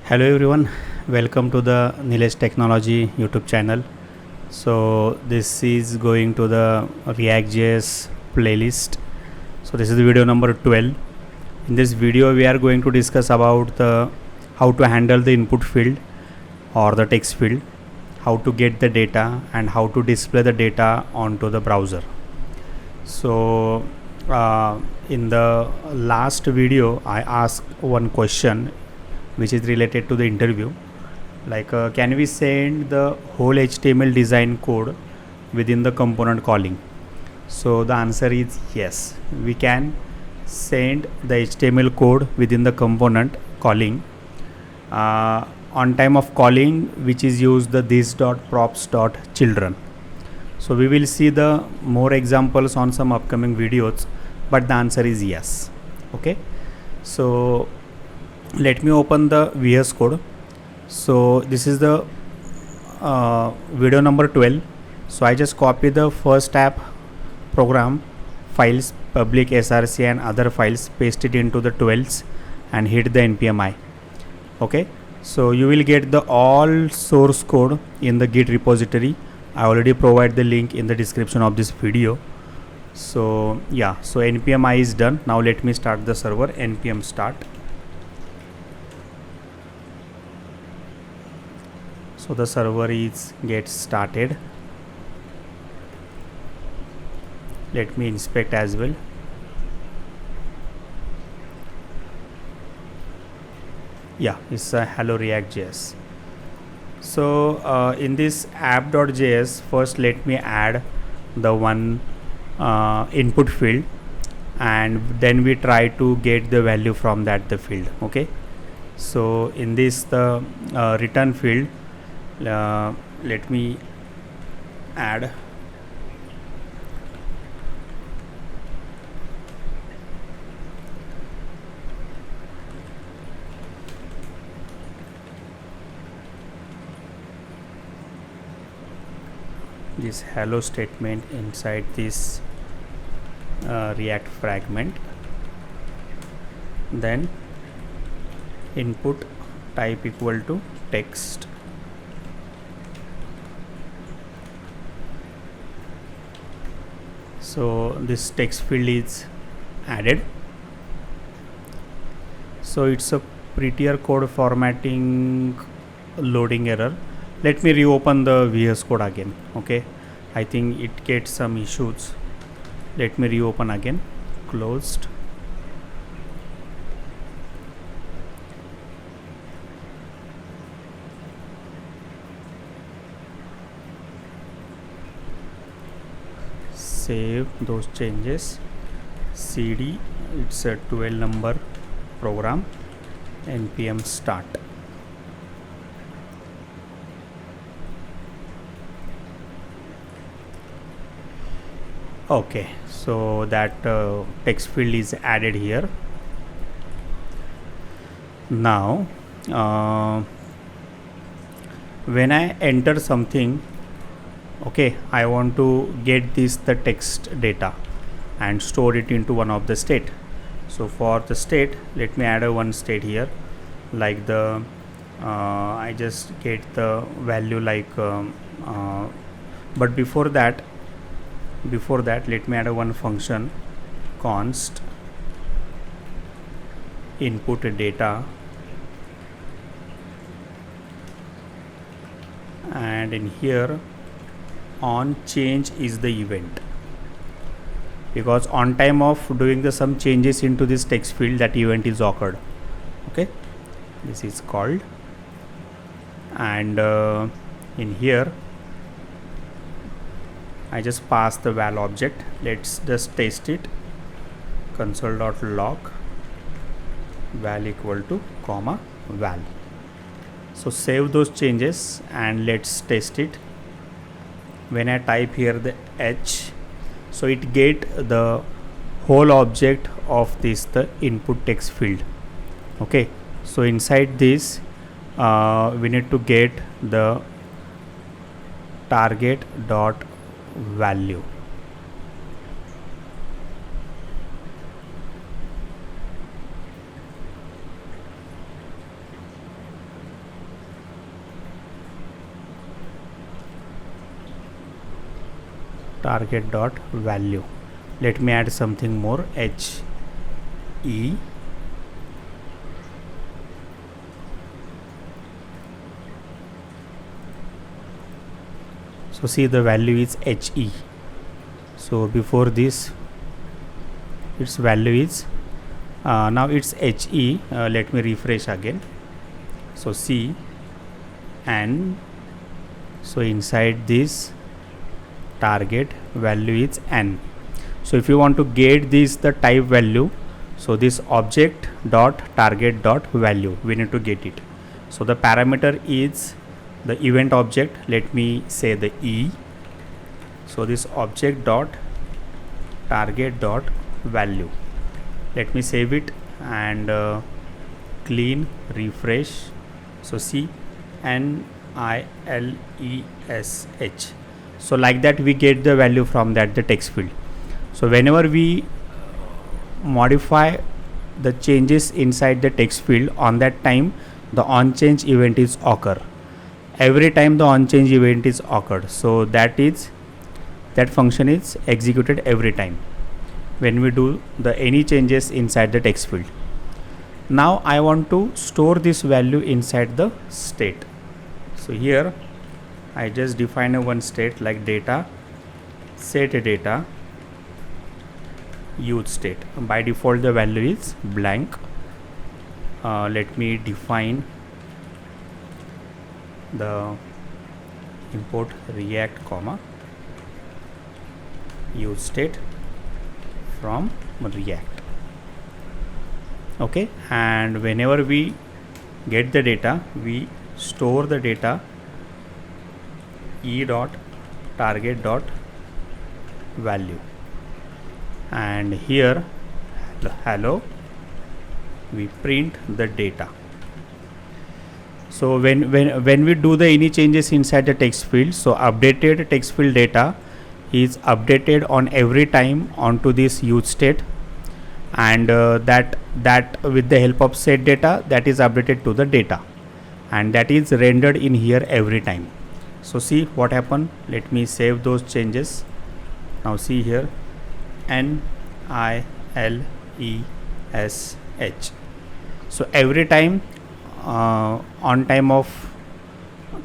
Hello everyone, welcome to the Nilesh Technology YouTube channel. So this is going to the ReactJS playlist. So this is the video number 12. In this video we are going to discuss about the how to handle the input field or the text field, how to get the data and how to display the data onto the browser. So in the last video I asked one question which is related to the interview, like can we send the whole HTML design code within the component calling? So the answer is yes, we can send the HTML code within the component calling on time of calling, which is used the this.props.children. So we will see the more examples on some upcoming videos, but the answer is yes. Okay, so let me open the VS Code. So this is the video number 12. So I just copy the first app program files, public src and other files, paste it into the 12s and hit the npmi. Okay, so you will get the all source code in the Git repository. I already provide the link in the description of this video. So yeah, so npmi is done. Now let me start the server. Npm start. So the server is get started. Let me inspect as well. Yeah, it's a hello ReactJS. So in this app.js, first let me add the one input field, and then we try to get the value from that the field. Okay, so in this the return field, let me add this hello statement inside this React fragment. Then input type equal to text. So this text field is added. So it's a prettier code formatting loading error. Let me reopen the VS Code again. Okay, I think it gets some issues. Let me reopen again. Closed. Save those changes. cd, it's a 12 number program. npm start. Okay, so that text field is added here. Now when I enter something, okay, I want to get the text data and store it into one of the state. So for the state, let me add a one state here, like the I just get the value like but before that let me add a one function const input data, and in here onChange is the event, because on time of doing the some changes into this text field, that event is occurred. Okay, this is called, and in here I just pass the val object. Let's just test it. console.log val equal to comma val. So save those changes and let's test it. When I type here the h, so it get the whole object of this the input text field. Okay, so inside this we need to get the target dot value. target dot value. Let me add something more, HE. So see, the value is HE. So before this its value is now it's HE. Let me refresh again. So see, and so inside this target value is n. So if you want to get this the type value, so this object dot target dot value, we need to get it. So the parameter is the event object. Let me say the E. So this object dot target dot value. Let me save it and clean, refresh. So see, NILESH. So like that we get the value from that, the text field. So whenever we modify the changes inside the text field, on that time the onChange event is occur. Every time the onChange event is occurred, so that function is executed every time when we do the any changes inside the text field. Now I want to store this value inside the state. So here I just define a one state like data, set data, use state. By default the value is blank. Let me define the import react comma use state from react. Okay, and whenever we get the data, we store the data e dot target dot value, and here hello, we print the data. So when we do the any changes inside the text field, so updated text field data is updated on every time onto this use state, and that with the help of set data, that is updated to the data, and that is rendered in here every time. So see what happened. Let me save those changes. Now see here, NILESH. So every time on time of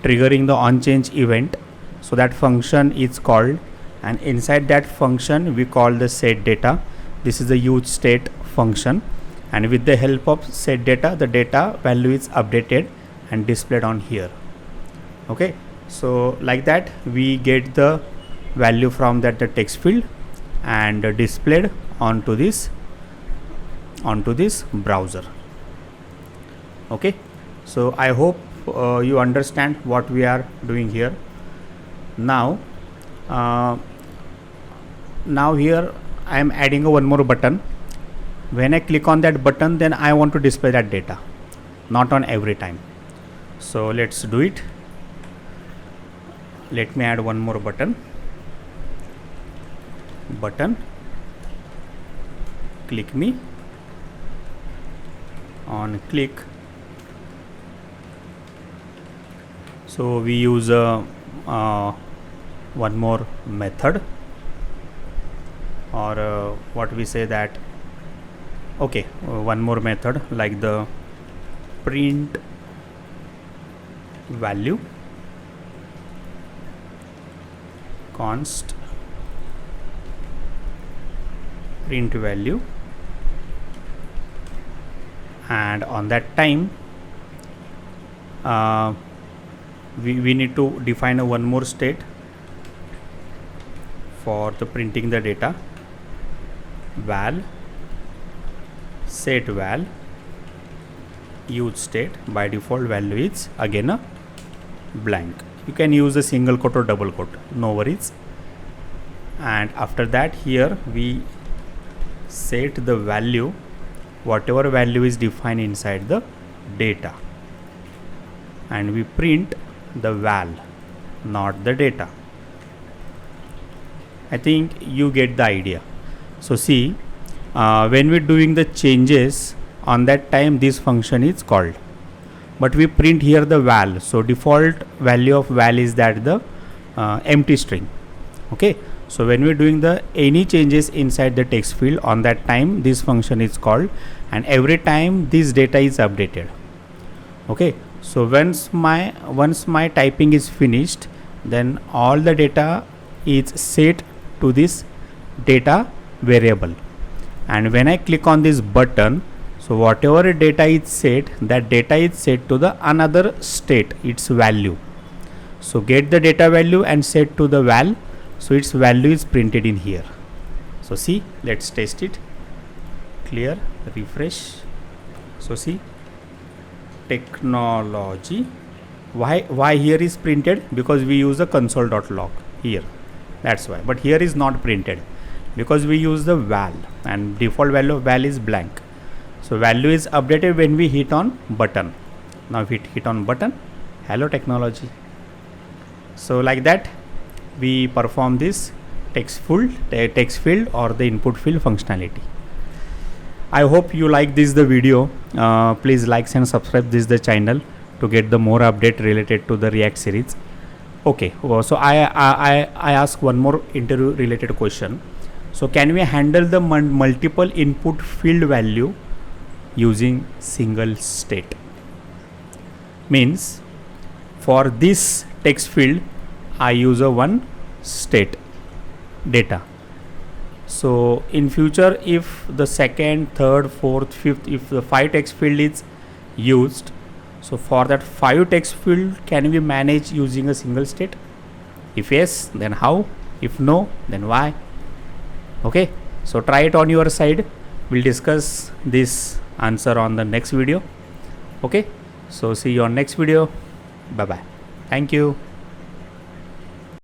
triggering the onChange event, so that function is called, and inside that function we call the set data. This is the use state function, and with the help of set data, the data value is updated and displayed on here. Okay, so like that we get the value from that the text field and displayed onto this browser. Okay, so I hope you understand what we are doing here. Now here I am adding one more button. When I click on that button, then I want to display that data, not on every time. So let's do it. Let me add one more button. Click me. On click, so we use one more method, or what we say that, okay, one more method like the print value const print value, and on that time we need to define a one more state for the printing the data, val set val use state. By default value is again a blank. You can use a single quote or double quote, no worries. And after that here we set the value, whatever value is defined inside the data, and we print the val, not the data. I think you get the idea. So see, when we're doing the changes, on that time this function is called, but we print here the val. So default value of val is that the empty string. Okay, So when we're doing the any changes inside the text field, on that time this function is called, and every time this data is updated. Okay, so once my typing is finished, then all the data is set to this data variable, and when I click on this button, so whatever data is set, that data is set to the another state, its value. So get the data value and set to the val, so its value is printed in here. So see, let's test it. Clear, refresh. So see, technology. Why here is printed? Because we use the console.log here, that's why. But here is not printed because we use the val, and default value of val is blank. So value is updated when we hit on button. Now if we hit on button, hello technology. So like that we perform this text field or the input field functionality. I hope you like this the video. Please like and subscribe this the channel to get the more update related to the React series. Okay, so I ask one more interview related question. So can we handle the multiple input field value using single state? Means for this text field I use a one state data. So in future, if the second, third, fourth, fifth, if the 5 text field is used, so for that 5 text field, can we manage using a single state? If yes, then how? If no, then why? Okay, so try it on your side. We'll discuss this answer on the next video. Okay, so see you on next video. Bye bye. Thank you.